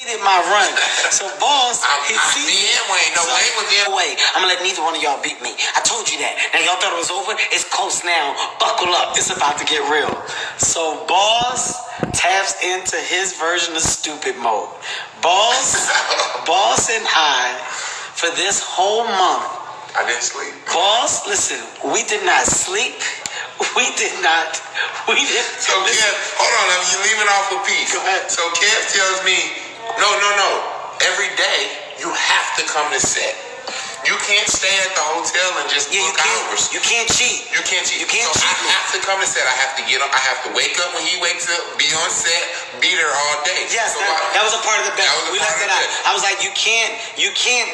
Did my run. So boss, Me and Wayne. No, Wayne was in. Wait, I'm gonna let neither one of y'all beat me. I told you that. Now y'all thought it was over. It's close now. Buckle up. It's about to get real. So boss taps into his version of stupid mode. Boss and I, for this whole month, I didn't sleep. Boss, listen, we did not sleep. We didn't. So Kev, hold on, you're leaving off a piece. Go ahead. So Kev tells me, no. Every day you have to come to set. You can't stay at the hotel and just book hours. You can't cheat. You can't cheat. You can't cheat. I have to come to set. I have to get up. I have to wake up when he wakes up, be on set, be there all day. Yes, so that was a part of the bet. We left it out. I was like, you can't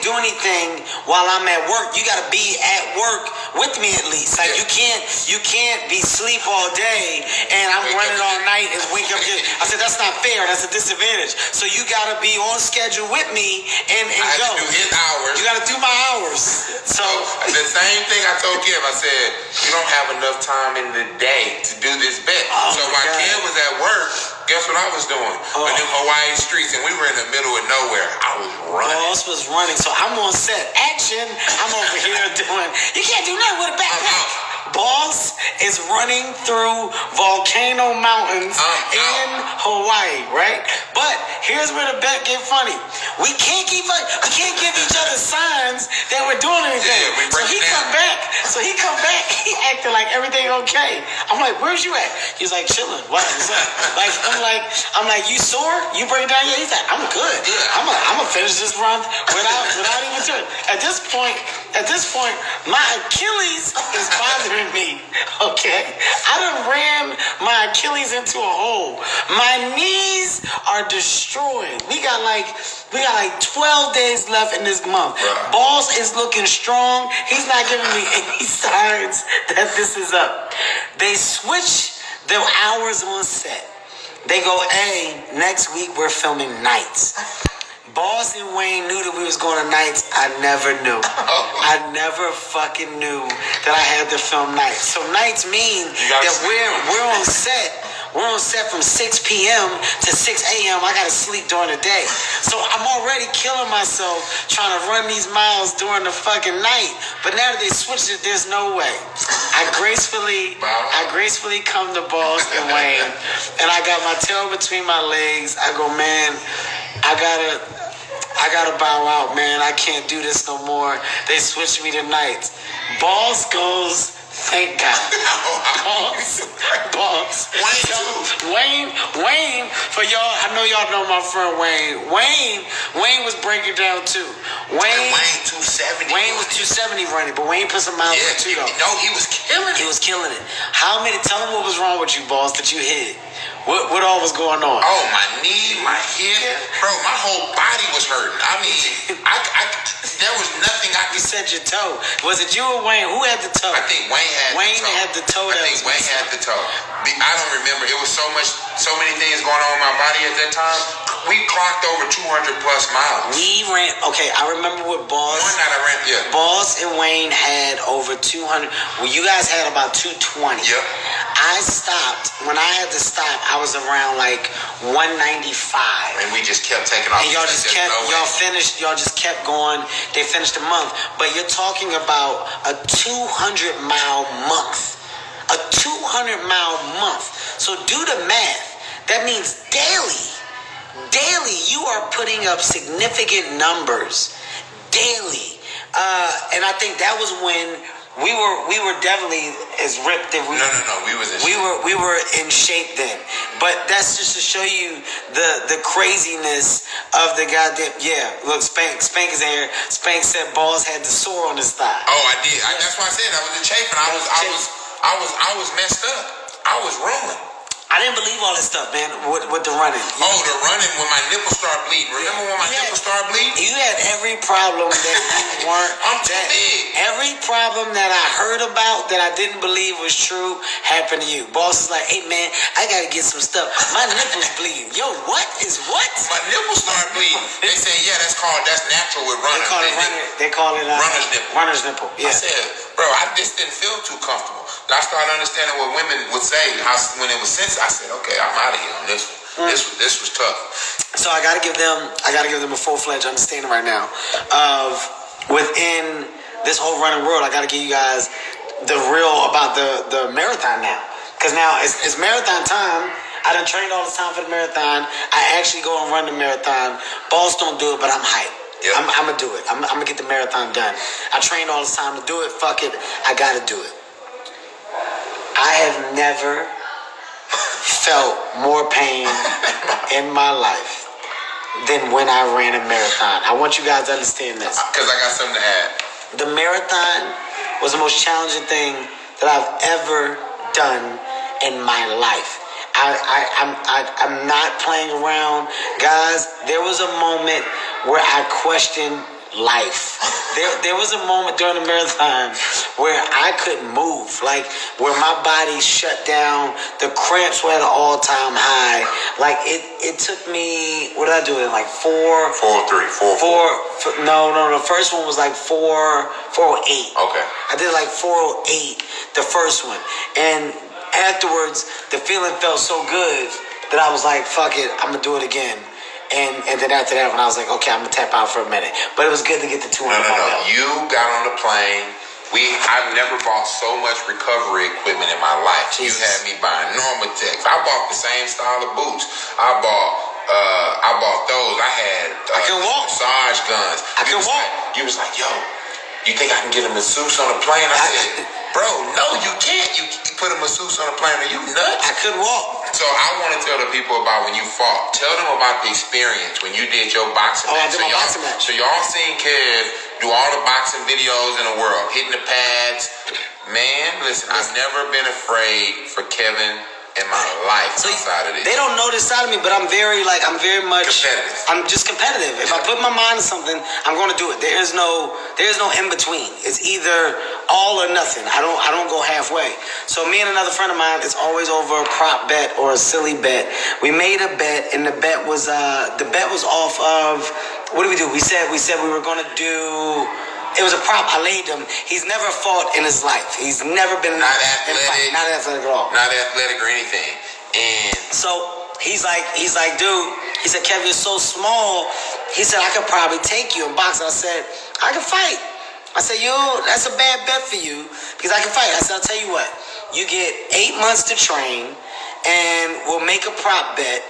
do anything while I'm at work. You got to be at work with me at least. Like you can't be sleep all day and I'm running all night and wake up. I said that's not fair. That's a disadvantage. So you got to be on schedule with me and I go. have to do his hours. You got to do my hours. So the same thing I told Kev. I said you don't have enough time in the day to do this bet. So while Kev was at work, guess what I was doing? On them Hawaii streets, and we were in the middle of nowhere. I was running. Boss was running, so I'm on set. Action. I'm over here doing. You can't do nothing with a backpack. Boss is running through Volcano Mountains in Hawaii, right? But here's where the bet get funny. We can't give each other signs that we're doing anything. Yeah, so he come back. He acting like everything okay. I'm like, where's you at? He's like, chilling. What? What's up? Like I'm like, you sore? You break it down? Yeah. He's like, I'm good. I'm gonna finish this run without even doing it. At this point, my Achilles is bothering me. Okay, I done ran my Achilles into a hole. My knees are destroyed. We got like 12 days left in this month. Right. Boss is looking strong. He's not giving me any signs that this is up. They switch their hours on set. They go, hey, next week we're filming nights. Boss and Wayne knew that we was going to nights. I never knew. I never fucking knew that I had to film nights. So nights mean that we're on set. We're on set from 6 p.m. to 6 a.m. I gotta sleep during the day. So I'm already killing myself trying to run these miles during the fucking night. But now that they switched it, there's no way. I gracefully come to Boss and Wayne, and I got my tail between my legs. I go, man, I gotta bow out, man. I can't do this no more. They switched me to nights. Boss goes, thank God. Boss. Wayne, for y'all, I know y'all know my friend Wayne. Wayne was breaking down too. Wayne 270. Wayne was 270 running, but Wayne put some miles on too. No, he was killing it. He was killing it. Tell him what was wrong with you, boss, that you hit it. What all was going on? Oh, my knee, my hip. Bro, my whole body was hurting. I mean, there was nothing I could... You said your toe. Was it you or Wayne? Who had the toe? I think Wayne had the toe. I think Wayne had the toe. I don't remember. It was so many things going on in my body at that time. We clocked over 200 plus miles. We ran... Okay, I remember what Boss... One night I ran, yeah. Boss and Wayne had over 200... Well, you guys had about 220. Yep. I stopped. When I had to stop, I was around like 195. And we just kept taking off. And y'all just kept going. They finished the month. But you're talking about a 200-mile month. A 200-mile month. So do the math. That means daily you are putting up significant numbers. Daily. And I think that was when we were definitely as ripped that we. No. We were in shape then. But that's just to show you the craziness of the goddamn. Yeah, look, Spank is in here. Spank said Balls had the sore on his thigh. Oh, I did. That's why I said I was the chafing. I was messed up. I was rolling. I didn't believe all this stuff, man, with the running. Oh, the running when my nipples start bleeding. Remember when my nipples start bleeding? You had every problem that you weren't. I'm too big. Every problem that I heard about that I didn't believe was true happened to you. Boss is like, hey, man, I got to get some stuff. My nipples bleeding. Yo, what is what? My nipples start bleeding. They say, yeah, that's natural with runners. They call it runner's nipple. Runner's nipple, yeah. I said, bro, I just didn't feel too comfortable. I started understanding what women would say when it was sensitive. I said, okay, I'm out of here on this one. This was tough. So I gotta give them a full-fledged understanding right now of within this whole running world. I gotta give you guys the real about the marathon now, because now it's marathon time. I done trained all this time for the marathon. I actually go and run the marathon. Boss don't do it, but I'm hyped. Yep. I'm gonna do it. I'm gonna get the marathon done. I trained all this time to do it. Fuck it, I gotta do it. I have never felt more pain in my life than when I ran a marathon. I want you guys to understand this. Because I got something to add. The marathon was the most challenging thing that I've ever done in my life. I'm not playing around. Guys, there was a moment where I questioned life. There was a moment during the marathon where I couldn't move, like where my body shut down. The cramps were at an all-time high. Like it took me, what did I do? Like 4:03. No. The first one was like 4:08. Okay. I did like 4:08, the first one, and afterwards the feeling felt so good that I was like, fuck it, I'm gonna do it again. And then after that, when I was like, okay, I'm gonna tap out for a minute. But it was good to get the 200 No. belt. You got on the plane. I've never bought so much recovery equipment in my life. Jesus. You had me buying Normatex. I bought the same style of boots. I bought those. I had I can walk. massage guns. I can walk. You was like, yo, you think I can get a masseuse on a plane? I said, bro, no, you can't. You put a masseuse on a plane. Are you nuts? I couldn't walk. So I want to tell the people about when you fought. Tell them about the experience when you did your boxing match. I did my boxing match. So y'all seen Kev do all the boxing videos in the world, hitting the pads. Man, listen, I've never been afraid for Kevin in my life outside of this. They don't know this side of me, but I'm very much competitive. I'm just competitive. If I put my mind to something, I'm going to do it. There's no in between. It's either all or nothing. I don't go halfway. So me and another friend of mine, it's always over a prop bet or a silly bet. We made a bet, and the bet was off of, what did we do? We said we were going to do. It was a prop. I laid him. He's never fought in his life. He's never been not athletic. Not athletic at all. Not athletic or anything. And so he's like, dude. He said, Kevin, you're so small. He said, I could probably take you in boxing. I said, I can fight. I said, that's a bad bet for you because I can fight. I said, I'll tell you what. You get 8 months to train, and we'll make a prop bet,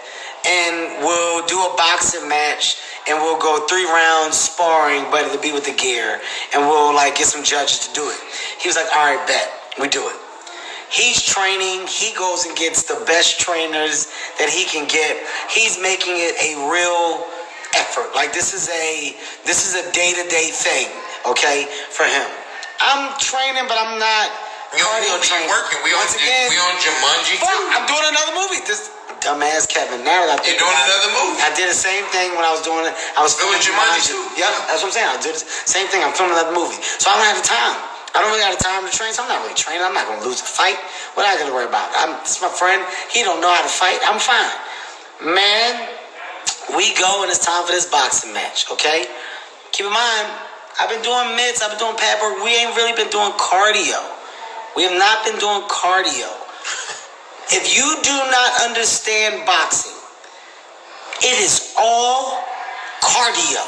and we'll do a boxing match. And we'll go 3 rounds sparring, but it'll be with the gear. And we'll get some judges to do it. He was like, all right, bet. We do it. He's training. He goes and gets the best trainers that he can get. He's making it a real effort. Like this is a day-to-day thing, okay, for him. I'm training, but I'm not cardio training. Working. We on Jumanji too. I'm doing another movie. This dumbass Kevin. Now that I think you're doing another movie. I did the same thing when I was doing it. I was filming Jumanji too. Yeah, that's what I'm saying. I did the same thing. I'm filming another movie. So I don't have the time. I don't really have the time to train, so I'm not really training. I'm not going to lose a fight. What am I going to worry about? It's my friend. He don't know how to fight. I'm fine. Man, we go and it's time for this boxing match, okay? Keep in mind, I've been doing mitts. I've been doing pad work. We ain't really been doing cardio. We have not been doing cardio. If you do not understand boxing, it is all cardio.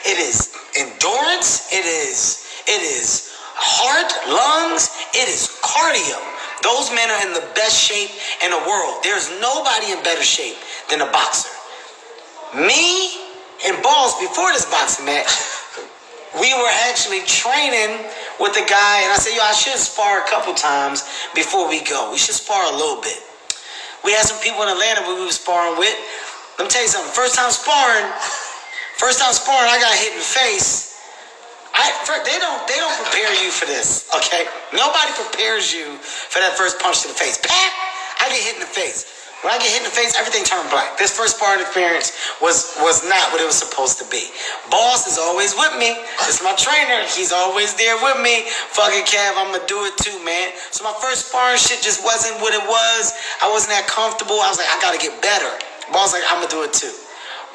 It is endurance. It is heart, lungs. It is cardio. Those men are in the best shape in the world. There's nobody in better shape than a boxer. Me and Balls, before this boxing match, we were actually training with the guy, and I said, I should spar a couple times before we go. We should spar a little bit. We had some people in Atlanta we were sparring with. Let me tell you something. First time sparring, I got hit in the face. They don't prepare you for this, okay? Nobody prepares you for that first punch to the face. Pat, I get hit in the face. When I get hit in the face, everything turned black. This first sparring experience was not what it was supposed to be. Boss is always with me. It's my trainer. He's always there with me. Fucking Kev, I'm going to do it too, man. So my first sparring shit just wasn't what it was. I wasn't that comfortable. I was like, I got to get better. Boss like, I'm going to do it too.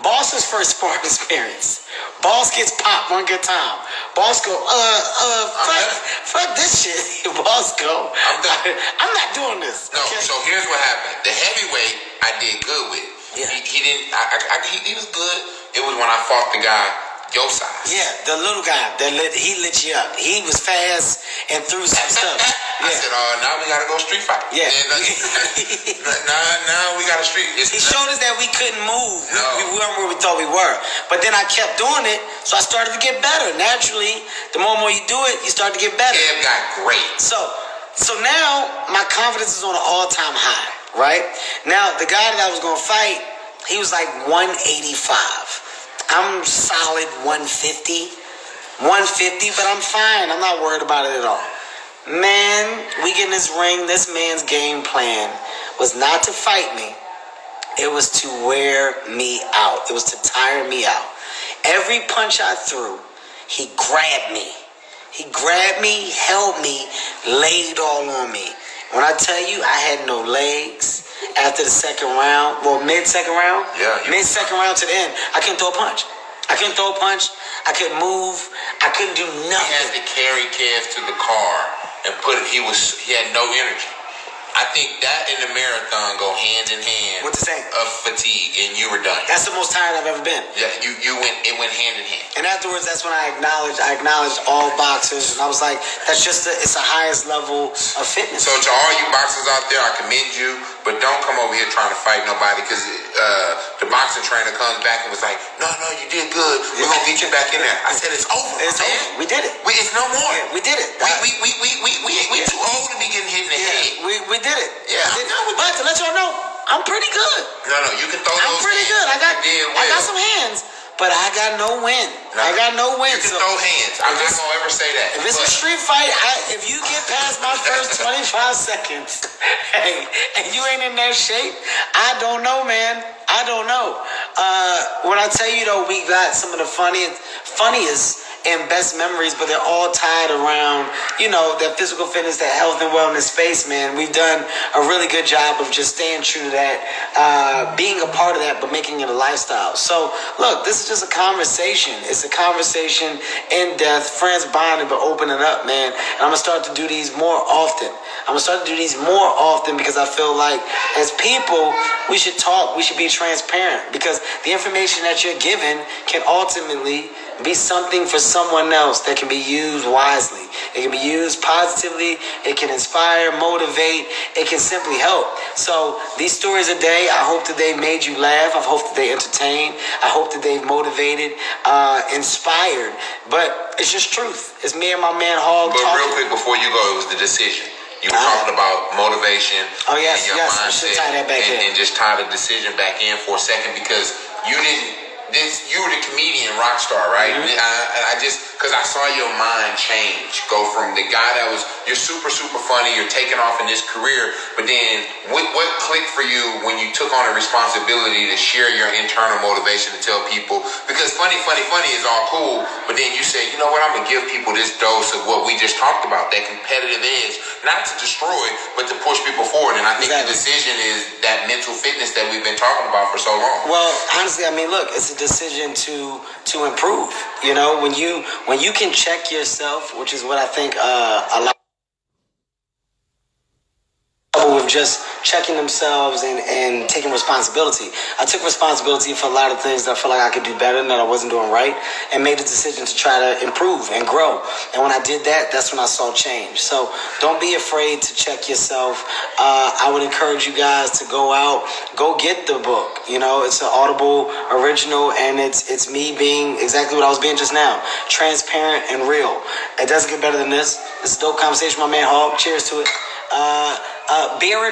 Boss's first sparring experience. Boss gets popped one good time. Boss go, fuck this shit. Boss go, I'm not doing this. No, okay? So here's what happened. The heavyweight I did good with. Yeah. He didn't. He was good. It was when I fought the guy your size. Yeah, the little guy he lit you up. He was fast and threw some stuff. I said, now we gotta go street fight. Yeah. Now we got a street. He showed us that we couldn't move. No. We weren't where we thought we were. But then I kept doing it, so I started to get better. Naturally, the more and more you do it, you start to get better. Kev got great. So now my confidence is on an all-time high, right? Now, the guy that I was going to fight, he was like 185. I'm solid 150, but I'm fine. I'm not worried about it at all. Man, we get in this ring. This man's game plan was not to fight me. It was to wear me out. It was to tire me out. Every punch I threw, he grabbed me. He grabbed me, held me, laid it all on me. When I tell you I had no legs after the second round, well, mid-second round? Yeah. Mid-second round to the end, I couldn't throw a punch. I couldn't move. I couldn't do nothing. He had to carry Kev to the car and he had no energy. I think that and the marathon go hand in hand. What to say? Of fatigue, and you were done. That's the most tired I've ever been. Yeah, it went hand in hand. And afterwards, that's when I acknowledged all boxers, and I was like, it's the highest level of fitness. So to all you boxers out there, I commend you, but don't come over here trying to fight nobody, because the boxing trainer comes back and was like, no, you did good. We're gonna get you back in there. I said, it's over. It's over. We did it. It's no more. Yeah, we did it. We too old to be getting hit in the head. We did it. Yeah, but to let y'all know, I'm pretty good. No, you can throw those. I'm pretty good. I got some hands, but I got no win. I got no win. You can throw hands. I'm not gonna ever say that. If it's a street fight, if you get past my first 25 seconds, hey, and you ain't in that shape, I don't know, man. I don't know. When I tell you though, we got some of the funniest and best memories, but they're all tied around, that physical fitness, that health and wellness space, man. We've done a really good job of just staying true to that, being a part of that, but making it a lifestyle. So, look, this is just a conversation. It's a conversation in depth, friends bonding, but opening up, man. And I'm going to start to do these more often. Because I feel like as people, we should talk, we should be transparent, because the information that you're given can ultimately be something for someone else that can be used wisely. It can be used positively. It can inspire, motivate. It can simply help. So these stories a day, I hope that they've made you laugh. I hope that they entertain. I hope that they've motivated, inspired. But it's just truth. It's me and my man Hart. But real quick before you go, it was the decision. You were talking about motivation. Oh yes, and your yes. mindset, I should tie that back in. And just tie the decision back in for a second, because you didn't. You were the comedian rock star, right? Mm-hmm. Because I saw your mind change, go from the guy that was, you're super, super funny, you're taking off in this career, but then what clicked for you when you took on a responsibility to share your internal motivation to tell people? Because funny is all cool, but then you say, you know what, I'm going to give people this dose of what we just talked about, that competitive edge, not to destroy, but to push people forward. And I think the decision is that mental fitness that we've been talking about for so long. Well, honestly, I mean, look, it's a decision to improve. When you can check yourself, which is what I think a lot with just checking themselves and taking responsibility. I took responsibility for a lot of things that I felt like I could do better and that I wasn't doing right, and made a decision to try to improve and grow. And when I did that, that's when I saw change. So don't be afraid to check yourself. I would encourage you guys to go out, go get the book. It's an Audible original, and it's me being exactly what I was being just now, transparent and real. It doesn't get better than this. This is a dope conversation with my man Hart. Cheers to it. Beer